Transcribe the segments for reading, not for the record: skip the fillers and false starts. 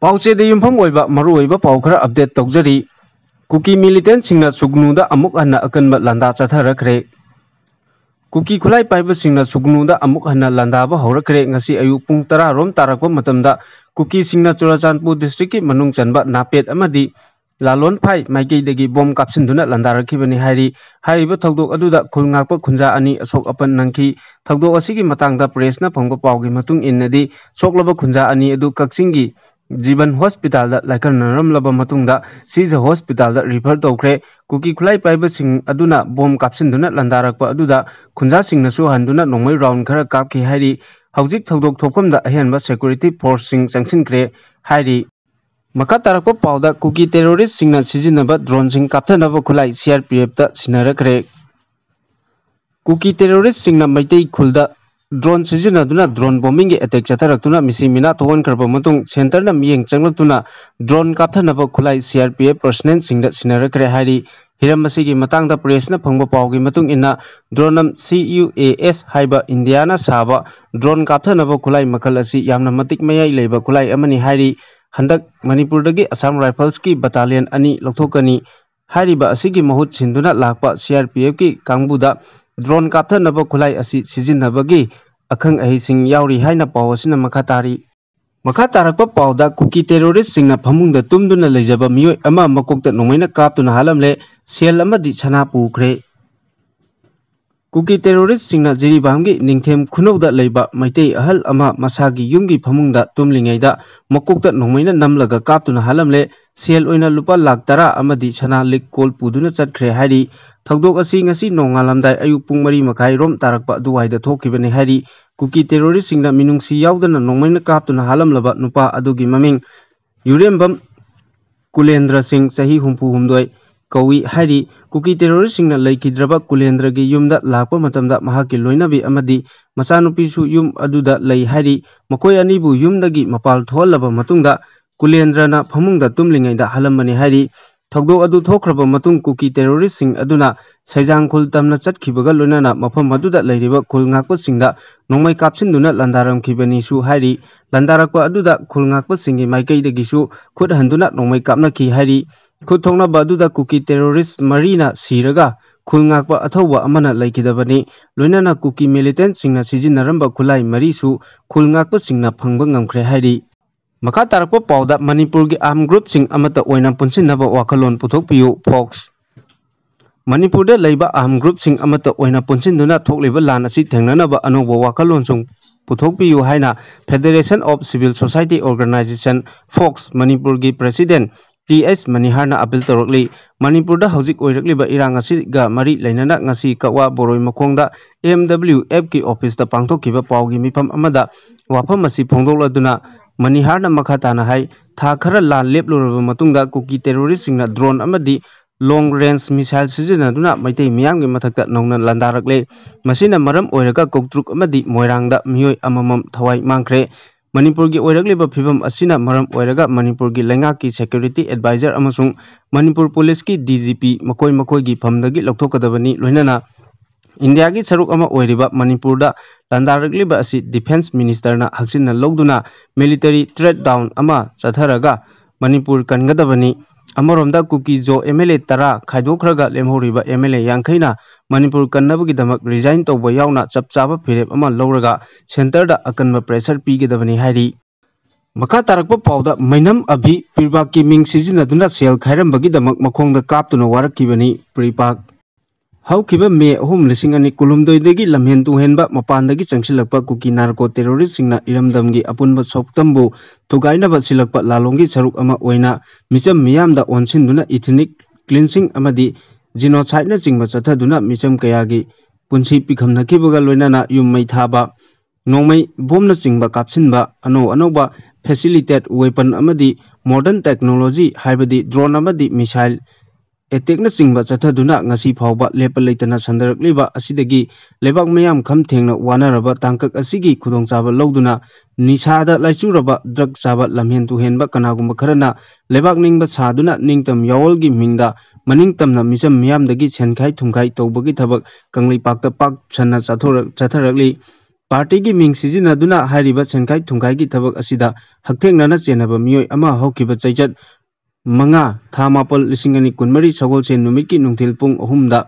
Pauche de Yumpham Oiba Maru Oiba Paukra update Togzari Kuki militant Singna Sugnuda Amuk Hana Akanba Landa Chatharakre Kuki Kulai Piper Singna Sugnuda Amuk Hana Landaba Horakre Ngasi Ayu Pung Tara Rom Tarakwa Matamda Kuki Singna Churachanpur District Manung Chanba Napet Amadi Lalon Pai Maiki Degi Bom Kapsinduna Landarakibani Hari Hariba Togdok Aduda Kulngapa Kunja Ani Asok Apan Nanki Togdok Asigi Matangda Presna Pangpa Paugi Matung Innadi Soklaba Kunja Ani Adu Kaksingi Jiban Hospital Laikanaram Laba Matungda Siza Hospital refer Tokre Kuki Kulai Piper Sing Aduna Bom Kapsinduna Landarakpa Aduda Kunja Sing Nasu Handuna Nomai Round Kara Kapki Hari Haujik Togdok Tokamda Ahenba Security Force Sing Sanction Kre Hari Makatarakpa Pauda Kuki terrorist Singna Sizinaba drone Sing Kaptanaba Kulai CRPF da Sinarakre Kuki terrorist Singna Maitei Kulda Drone Sizinaduna drone bombing attack Chataratuna Missimina Towan Karpamatung Center na Miyang Changlatuna drone Kaptanaba Kulai CRPF personnel Singda Sinarakre Hari Hiramasigi Matangda Press na Pangba Paugi Matung Inna Dronam CUAS Haiba Indiana Saba drone Kaptanaba Kulai Makalasi Yamna Matik Maya Leba Kulai Amani Hari Handak Manipurdagi Assam Rifles ki battalion ani Loktokani Hariba Asigi Mahut Sinduna Lakpa CRPF ki Kangbuda drone Kaptanaba Kulai Asi Sizinabagi Akang Ahising Yauri Haina Pawasina Makatari Makatarakpa Pauda Kuki terrorist Singna Phamungda Tumduna Leijaba Mioi Ama Makokta Nomaina Kaptuna Hatlamle Sel Amadi Chana Pukre Kuki terrorist Singna Jiribamgi Ningthem Khunauda Leiba Maitei Ahal Ama Masagi Yumgi Phamungda Tumlingaida Makokta Nomaina Namlaga Kaptuna Hatlamle Sel Oina Lupa Lakh Tara Amadi Chana Lik Kol Puduna Chatkre Hari Thagdok Asi Ngasi Nongalamdai Ayuk Pung Mari Makai Rom Tarakpa Duwaida Thokibani Hari Kuki terrorist Singna Minungsi Yaudana Nomaina Kaptuna Hatlamlaba Nupa Adugi Maming Yurembam Kulendra Singh Sahi Humpu Humdoi Kawi Hari Kuki terrorist Singna Laikidraba Kulendra gi Yumda Lakpa Matamda Mahaki Loinabi Amadi Masanupisu Yum Aduda Lai Hari Makoi Anibu Yumdagi Mapal Tholaba Matungda Kulendra na Phamungda Tumlingaida Halamani Hari Thagdok Adu Thokraba Matung Kuki terrorist Sing Aduna Saijang Khul Tamna Chatkibaga Loinana Mafam Aduda Lairiba Khul Ngakpa Singda Nongmai Kapsinduna Landaram Kibani Su Hari Landarakpa Aduda Khul Ngakpa Singi Maikaidagi Su Khud Handuna Nongmai Kapna Ki Hari Khud Thongna Baduda Kuki terrorist Marina Siraga Khul Ngakpa Athawa Amana Laikidabani Loinana Kuki militant Singna Sizinaramba Khulai Marisu Khul Ngakpa Singna Phangba Ngamkhre Hari Makatarakpa Pauda Manipurgi Armed Group Sing Amata Oina Punsinaba Wakalon Puthokpiyu Fox Manipurda Leiba Armed Group Sing Amata Oina Punsinduna Thokliba Lan Asi Thengnanaba Anoba Wakalon Sung Puthokpiyu Haina Federation of Civil Society Organization Fox Manipurgi President TS Maniharna Apil Torokli Manipurda Haujik Oirakliba Irang Asiga Mari Lainana Ngasi Kawa Boroi Makhongda MWF ki office da Pangthokkiba Paugi Mifam Amada Wafam Asi Phongdokladuna Maniharna Makhatana Hai Tha Khara Lan Lepluraba Matungda Kuki terrorist Singna drone Amadi long range missile Sizinaduna Maitei Miyamgi Mathakta Nongna Landarakle Masina Maram Oiraga Koktruk Amadi Moirangda Mioi Amamam Thawai Mangkhre Manipurgi Oiragliba Phibam Asina Maram Oiraga Manipurgi Lengaki Security Advisor Amasung Manipur Police ki DGP Makoi Makoigi Phamdagi Loktokadabani Loinana India ki saruk ama oiriba Manipurda Landarakliba asi Defense Minister na Haksinna Logduna military threat down ama chatharaga Manipur kangadabani Amoromda Kuki Jo MLA Tara Khaidokraga Lemhoriba MLA Yangkhaina Manipur kannabagi damak resign tawba yauna chapchaba phirep ama lawraga center da akanba pressure pigedabani Hari Maka tarakpa pauda mainam abi pirba ki ming sizinaduna sel khairambagi damak makhongda kaptuna warakibani pripak Haukiba May Home Lissingani Kulumdoidagi Lamhentu Henba Mapandagi Changsilakpa Kuki narco terrorist Singna Iramdamgi Apunba Soktambu Tugaina Basilakpa Lalongi Saruk Ama Oina Misam Miyamda Onsinduna ethnic cleansing Amadi Genocide na Chingba Chathaduna Misam Kayagi Punsi Pikamna Kibaga Loinana Yummai Thaba Nongmai Bomna Chingba Kapsinba Anoba facilitate weapon Amadi modern technology Haibadi drone Amadi missile Etekna Singba Chathaduna Ngasi Phauba Lepalaitana Sandarakliba Asidagi Lebak Mayam Kham Thengna Wanaraba Tangkak Asigi Khudongchaba Loduna Nisada Laichuraba Drug Chaba Lamhentu Henba Kanagumba Kharana Lebak Ningba Saduna Ningtam Yawolgi Mingda Maningtamna Misam Miyamdagi Senkhai Thumkhai Tobagi Thabak Kanglai Pakta Pak Chana Chatharakli party की Ming सिजिनदुना हारिबा सेनखाई थुंखाई की थबक असिदा हकथेंगनाना चेनबा मियोय अमा हौकिबा चैचत मंगा था मापल लिसिंग अनि कुनमरी सगोलसेन नुमित की नुंथिल पुंग अहुमदा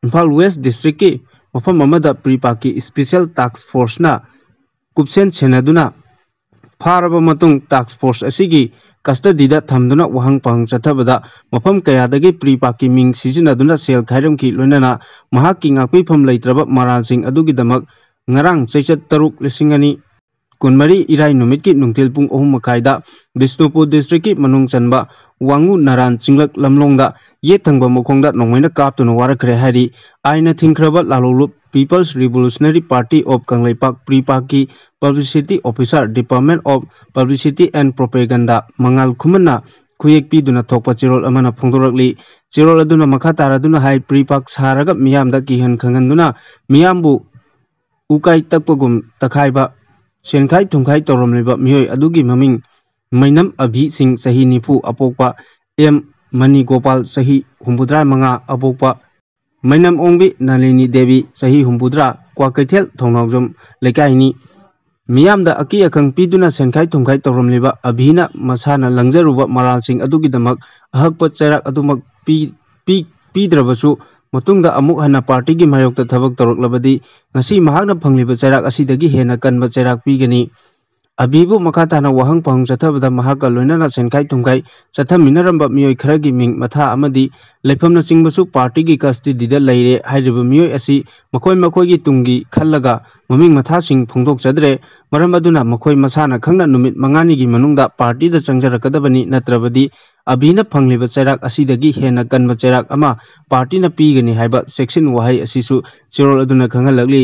Imphal waste district की मफम अमदा प्रीपा की स्पेशल टास्क फोर्स ना कुपसेन सेनदुना फारबा मतुंग टास्क फोर्स असिगी कस्टडीदा थमदुना वहंग पहंग चथबदा मफम कयादगी प्रीपा की मिंग सिजिनदुना सेल खैरम की लोइनाना महाक की ngapipham leitraba maralsing adugidamak ngarang chaichat taruk lising ani kunmari irai numit ki nungtil pung ohum makaida Bisnupur district ki manung chanba wangu naran chinglak lamlongda ye thangba mokhongda nongmaina kaptuna warakre hari aina thingkraba lalolup People's Revolutionary Party of Kanglaipak Pripa ki Publicity Officer Department of Publicity and Propaganda Mangal Khumana Kuyek Piduna Thokpa Chirol Amana Phongdorakli Chirol aduna makha taraduna hai Pripak saraga miyamda kihan khanganduna miyambu ukai takpagum takhaiba senkhai thungkhai toromliba miyoi adugi maming mainam abhi singh sahi nifu apokpa m mani gopal sahi humbudra manga apokpa mainam ongbi nalini devi sahi humbudra kwa kaithel thongnawjom lekaini miyamda aki akhang piduna senkhai thungkhai toromliba abhina masana langjaruba maral singh adugi damak ahakpa chairak adumak pidrabasu matungda amuk hana party gi mayokta thabak toroklabadi ngasi mahakna phangliba chairak asidagi hena kanba chairak pigani abibu makatana wahang pahang chathabada mahaka loinana senkhai thungkhai chathaminaramba miyoi kharagi ming matha amadi leifamna singbasu party gi custody da leire hairiba miyoi asi makoi gi tungi khallaga maming matha sing phongdok chadre maram aduna makoi masana khangna numit mangani gi manungda party da changjarakadabani natrabadi abhina phangliba chairak asidagi hena kanba chairak ama party na pigani haiba section wahai asisu chirol aduna khangalagli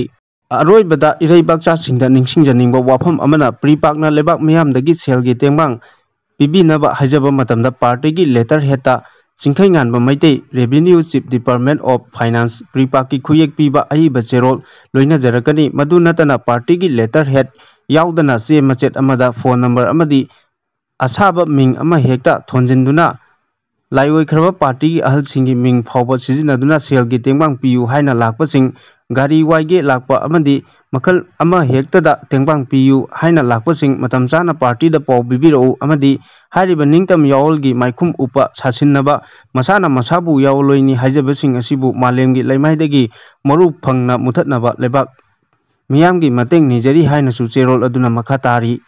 aroi bada irei bakcha singda ningsingjaningba wafam amana pripakna lebak miyamdagi selgi tengbang pibinaba haijaba matamda party gi letter heta chingkhai nganba maitei revenue chief department of finance pripaki khuyek piba aiba cherol loina jarakani madu natana party gi letter head yaudana se machet amada phone number amadi asaba ming ama hekta thonjinduna laioi khraba party gi ahal singi ming phawba sijinaduna selgi tengbang piu haina lakpa sing gari waige lakpa amadi makal ama hekta da tengbang piu haina lakpa sing matam chana party da paw bibiro amadi hariba ningtam yawolgi maikhum upa sasinaba masana masabu yawoloini haijaba sing asibu malemgi laimaidagi maru phangna muthatnaba lebak miyamgi mateng nijari haina su cherol aduna makatari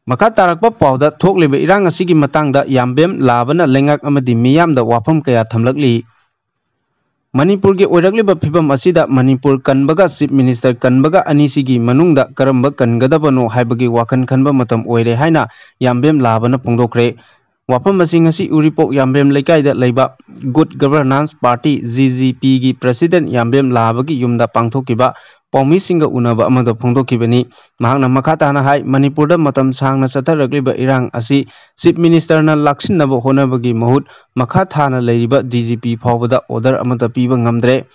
makatarакpa pawda thokliba irang asigi matangda yambem labana lengak amadi miyamda wafam kaya thamlakli Manipur ge oirakliba phibam asida Manipur kanbaga chief minister kanbaga anisigi manungda karamba kangadabano haibagi wakan khanba matam oire haina yambem labana phongdokre wafam asing asi uripok yambem lekai da leiba good governance party GGP gi president yambem labagi yumda pangthokiba Paumi singa unaba amada phongdokibani mahakna makhatana hai Manipur da matam sangna chatharakliba irang asi chief minister na laksinaba honabagi mahut makhathana leiriba DGP phawbada order amada piba ngamdre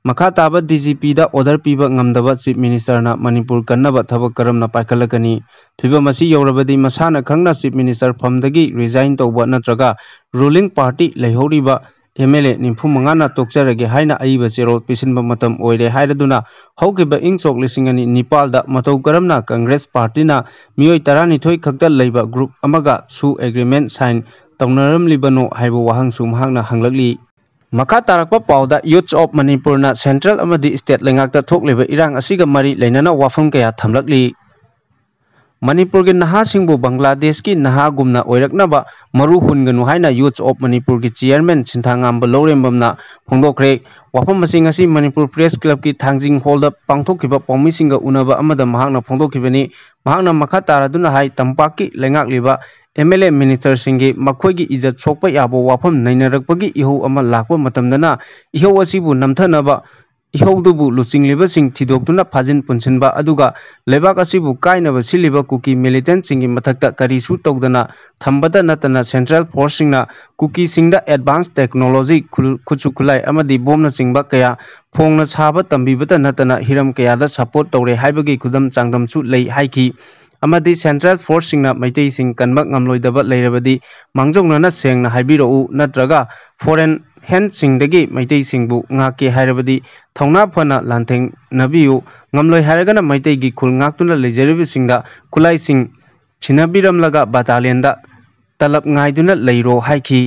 makhataba DGP da order piba ngamdaba chief minister na Manipur kannaba thabak karamna paikhalakani phiba masi yorabadi masana khangna chief minister phamdagi resign tawba natraga ruling party leihoriba MLA nimfu mangana tokjarage haina aiba chero pisinba matam oire hairaduna haukiba ingchok lisingani Nepal da matau karamna Congress party na miyoi tarani thoi khakta leiba group amaga su agreement sign tawnaram libano haibo wahang su mahakna hanglakli makha tarakpa pawda youths of Manipur na central amadi state lengakta thokliba irang asiga mari leinana wafam kaya thamlakli Manipur ge naha singbu Bangladesh ki naha gumna oiraknaba maru hunganu haina youths of Manipur ki chairman Sinthangamba Lorembamna phongdokre wafam masing asi Manipur press club ki thangjing hall da pangthokiba paumi singa unaba amada mahakna phongdokibani mahakna makha taraduna hai tampak ki lengakliba MLA minister singi makhoi gi ijat sokpa yabo wafam nainarakpagi iho ama lakpa matamdana iho asibu namthanaba ihaudubu lucingliba sing thidoktuna phajin punsinba aduga lebak asibu kainaba siliba Kuki militant singi mathakta karisu tawdana thambada natana central force singna Kuki singda advanced technology khuchukulai amadi bomna singba kaya phongna saba tambibata natana hiram kaya da support tawre haibagi khudam changdamsu lei haiki amadi central force singna maitei sing kanmak ngamloidaba leirabadi mangjongna sengna haibiro natraga foreign hand singdagi maitei singbu ngake hairabadi थौना Fanaa लांथेंग नबियु ngamloi haragana maitai gi khul ngaktuna leijaribi singda khulai sing chinabiram laga battalion da talap ngaiduna leiro haiki